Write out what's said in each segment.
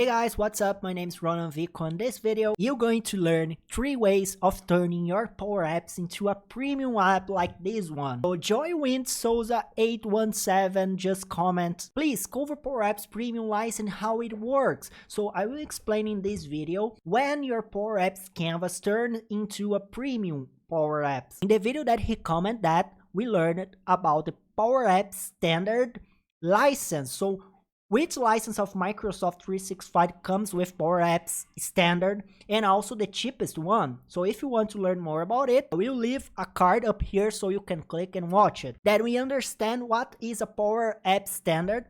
Hey guys, what's up? My name is Ronan Vico. In this video, you're going to learn 3 ways of turning your Power Apps into a premium app like this one. So Joywind Souza 817 just comment, please cover Power Apps premium license how it works. So I will explain in this video when your Power Apps canvas turn into a premium Power Apps. In the video that he commented that, we learned about the Power Apps standard license. So which license of Microsoft 365 comes with Power Apps standard and also the cheapest one. So if you want to learn more about it, I will leave a card up here so you can click and watch it. That we understand what is a Power Apps standard,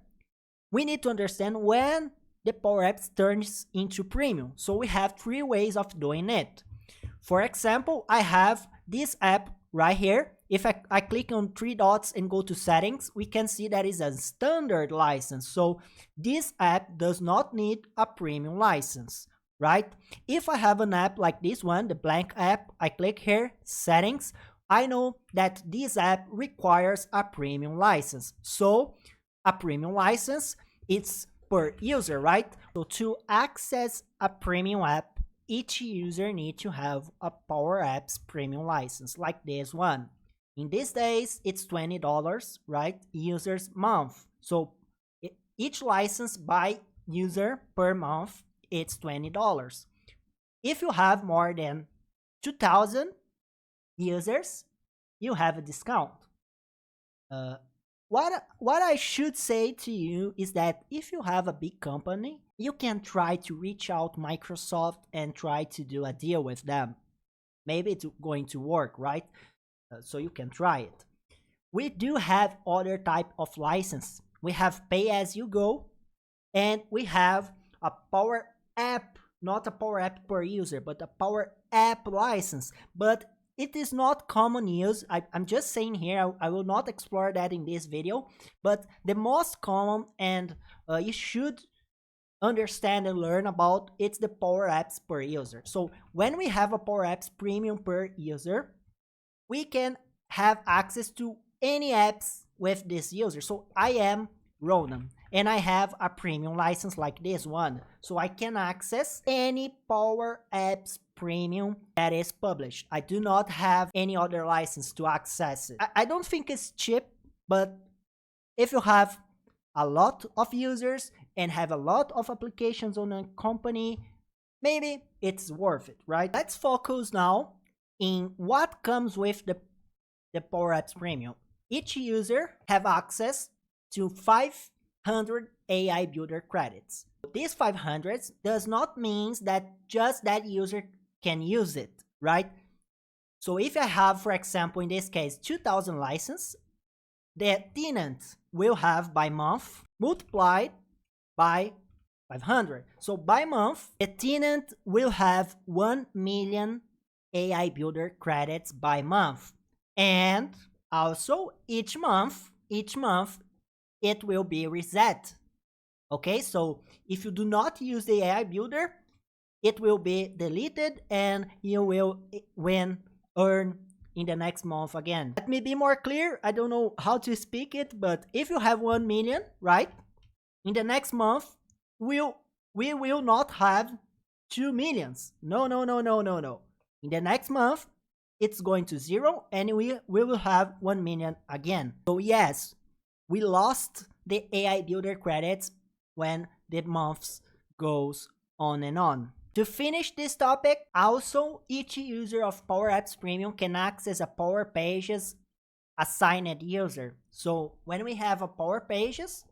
we need to understand when the Power Apps turns into premium. So we have 3 ways of doing it. For example, I have this app right here. If I click on 3 dots and go to settings, we can see that is a standard license. So this app does not need a premium license, right? If I have an app like this one, the blank app, I click here, settings, I know that this app requires a premium license. So a premium license, it's per user, right? So to access a premium app, each user needs to have a Power Apps premium license like this one. In these days, it's $20, right? Users month. So each license by user per month, it's $20. If you have more than 2,000 users, you have a discount. What I should say to you is that if you have a big company, you can try to reach out Microsoft and try to do a deal with them. Maybe it's going to work, right? So you can try it. We do have other type of license. We have pay as you go, and we have a Power App, not a Power App per user, but a Power App license. But it is not common use. I'm just saying here, I will not explore that in this video, but the most common and you should understand and learn about, it's the Power Apps per user. So when we have a Power Apps premium per user, we can have access to any apps with this user. So I am Ronan and I have a premium license like this one. So I can access any Power Apps premium that is published. I do not have any other license to access it. I don't think it's cheap, but if you have a lot of users and have a lot of applications on a company, maybe it's worth it, right? Let's focus now in what comes with the Power Apps Premium. Each user have access to 500 AI Builder credits. These 500 does not mean that just that user can use it, right? So if I have, for example, in this case, 2,000 license, the tenant will have by month multiplied by 500. So by month, the tenant will have 1 million AI Builder credits by month, and also each month it will be reset. Okay, so if you do not use the AI Builder, it will be deleted and you will earn in the next month again. Let me be more clear. I don't know how to speak it, but if you have 1 million, right, in the next month we will not have 2 millions. No. In the next month, it's going to 0 and we will have 1 million again. So yes, we lost the AI Builder credits when the months goes on and on. To finish this topic, also each user of Power Apps Premium can access a Power Pages assigned user. So when we have a Power Pages,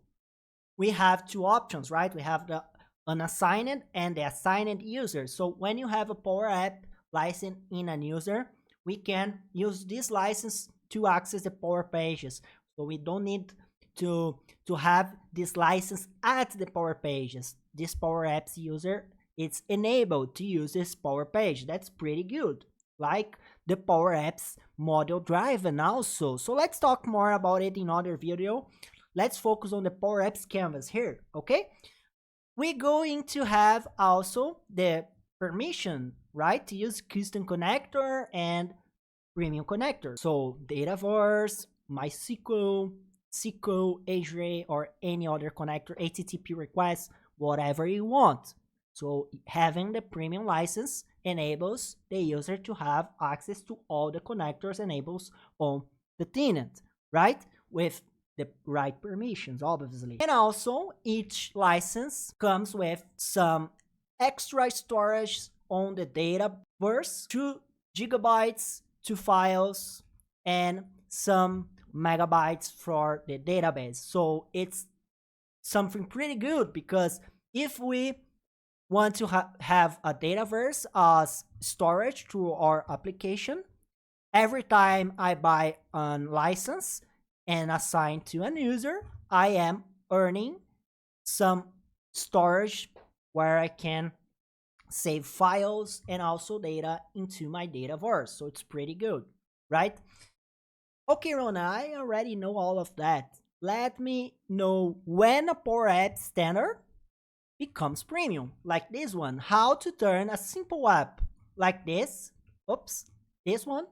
we have 2 options, right? We have the unassigned and the assigned user. So when you have a Power App license in a user, we can use this license to access the Power Pages. So we don't need to have this license at the Power Pages. This Power Apps user, it's enabled to use this Power Page. That's pretty good. Like the Power Apps model driven also. So let's talk more about it in other video. Let's focus on the Power Apps canvas here, okay? We're going to have also the permission, right, to use custom connector and premium connector. So Dataverse, MySQL, SQL, Azure, or any other connector, HTTP requests, whatever you want. So having the premium license enables the user to have access to all the connectors enables on the tenant, right? With the right permissions, obviously. And also, each license comes with some extra storage on the Dataverse, 2 GB to files, and some megabytes for the database. So it's something pretty good, because if we want to have a Dataverse as storage through our application, every time I buy a license and assign to a user, I am earning some storage where I can save files and also data into my Dataverse. So it's pretty good, right? Okay, Rona, I already know all of that. Let me know when a Power App standard becomes premium, like this one. How to turn a simple app like this, this one,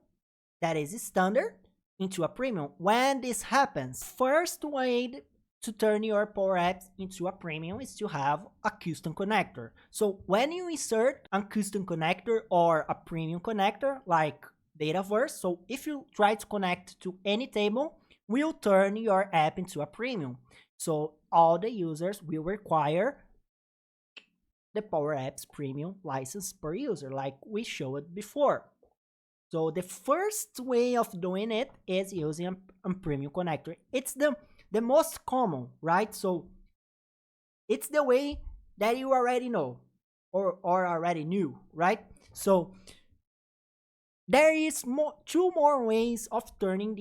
that is standard, into a premium. When this happens, first way to turn your Power Apps into a premium is to have a custom connector. So when you insert a custom connector or a premium connector like Dataverse, so if you try to connect to any table, will turn your app into a premium. So all the users will require the Power Apps premium license per user, like we showed before. So the first way of doing it is using a premium connector. It's the most common, right? So it's the way that you already know or already knew, right? So there is three more ways of turning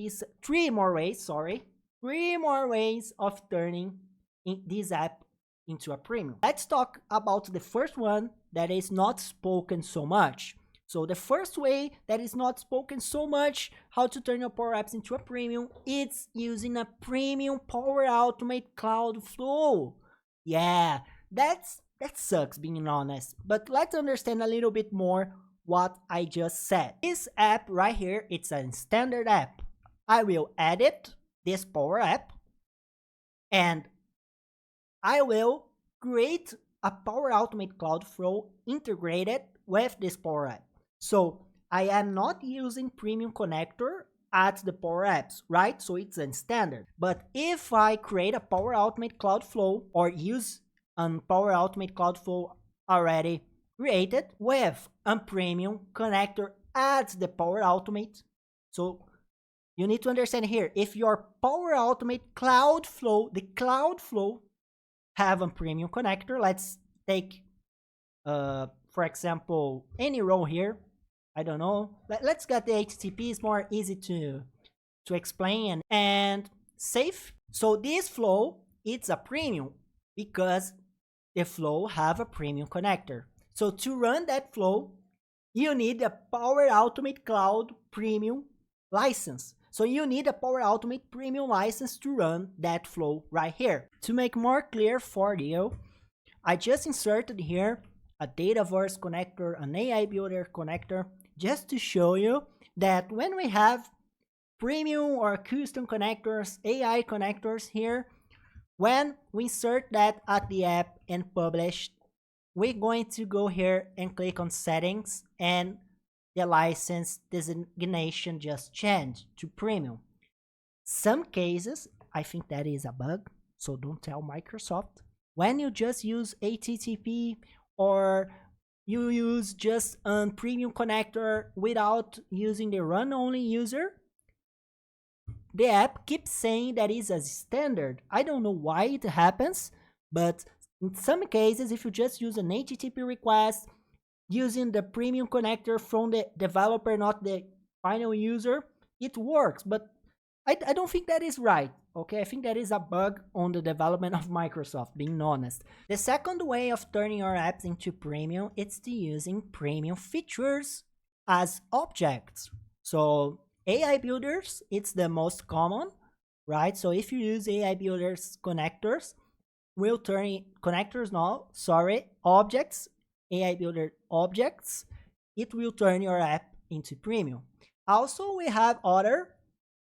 this app into a premium. Let's talk about the first one that is not spoken so much. So the first way that is not spoken so much, how to turn your Power Apps into a premium, it's using a premium Power Automate Cloud Flow. Yeah, that sucks, being honest. But let's understand a little bit more what I just said. This app right here, it's a standard app. I will edit this Power App and I will create a Power Automate Cloud Flow integrated with this Power App. So I am not using premium connector at the Power Apps, right? So it's a standard. But if I create a Power Automate Cloud Flow or use a Power Automate Cloud Flow already created with a premium connector at the Power Automate, so you need to understand here, if your Power Automate Cloud Flow, the Cloud Flow have a premium connector, let's take for example any row here, I don't know, let's get the HTTP, it's more easy to explain and safe. So this flow, it's a premium because the flow have a premium connector. So to run that flow, you need a Power Automate Cloud Premium license. So you need a Power Automate Premium license to run that flow right here. To make more clear for you, I just inserted here a Dataverse connector, an AI Builder connector, just to show you that when we have premium or custom connectors, AI connectors here, when we insert that at the app and publish, we're going to go here and click on settings and the license designation just changed to premium. Some cases, I think that is a bug, so don't tell Microsoft. When you just use HTTP or you use just a premium connector without using the run only user, the app keeps saying that is a standard. I don't know why it happens, but in some cases, if you just use an HTTP request using the premium connector from the developer, not the final user, it works. But I don't think that is right. Okay, I think that is a bug on the development of Microsoft, being honest. The second way of turning your apps into premium is to using premium features as objects. So AI builders, it's the most common, right? So if you use AI builders connectors, will turn objects, AI builder objects, it will turn your app into premium. Also, we have other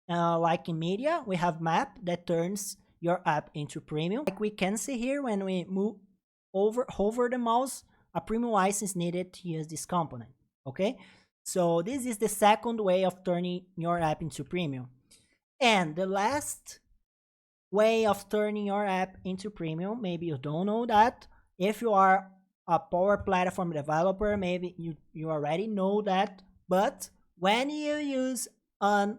like in media, we have map that turns your app into premium. Like we can see here when we hover the mouse, a premium license needed to use this component. Okay, so this is the second way of turning your app into premium. And the last way of turning your app into premium, maybe you don't know that. If you are a Power Platform developer, maybe you already know that. But when you use a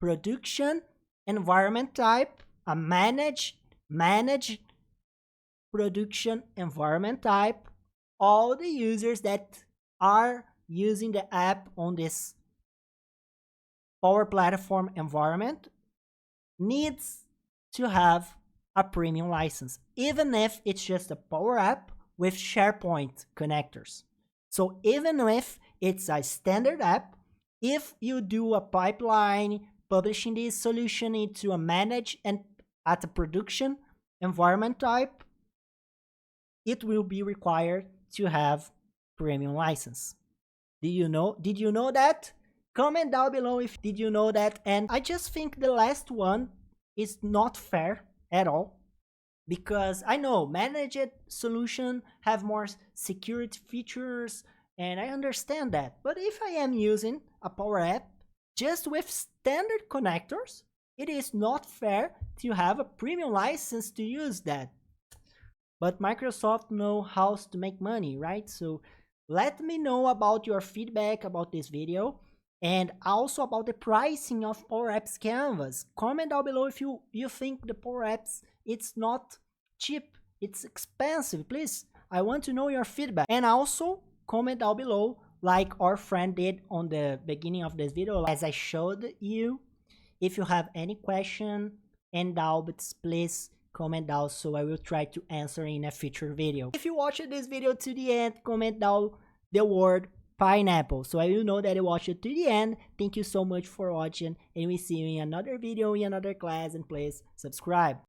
production environment type, a managed production environment type, all the users that are using the app on this Power Platform environment needs to have a premium license, even if it's just a Power App with SharePoint connectors. So even if it's a standard app, if you do a pipeline publishing this solution into a managed and at a production environment type, it will be required to have premium license. Did you know that? Comment down below if did you know that. And I just think the last one is not fair at all, because I know managed solution have more security features, and I understand that. But if I am using a Power App just with standard connectors, it is not fair to have a premium license to use that. But Microsoft know how to make money, right? So let me know about your feedback about this video, and also about the pricing of Power Apps Canvas. Comment down below if you think the Power Apps, it's not cheap, it's expensive. Please, I want to know your feedback. And also comment down below like our friend did on the beginning of this video, as I showed you. If you have any question and doubts, please comment down, so I will try to answer in a future video. If you watched this video to the end, comment down the word pineapple, so I will know that you watched it to the end. Thank you so much for watching, and we see you in another video, in another class, and please subscribe.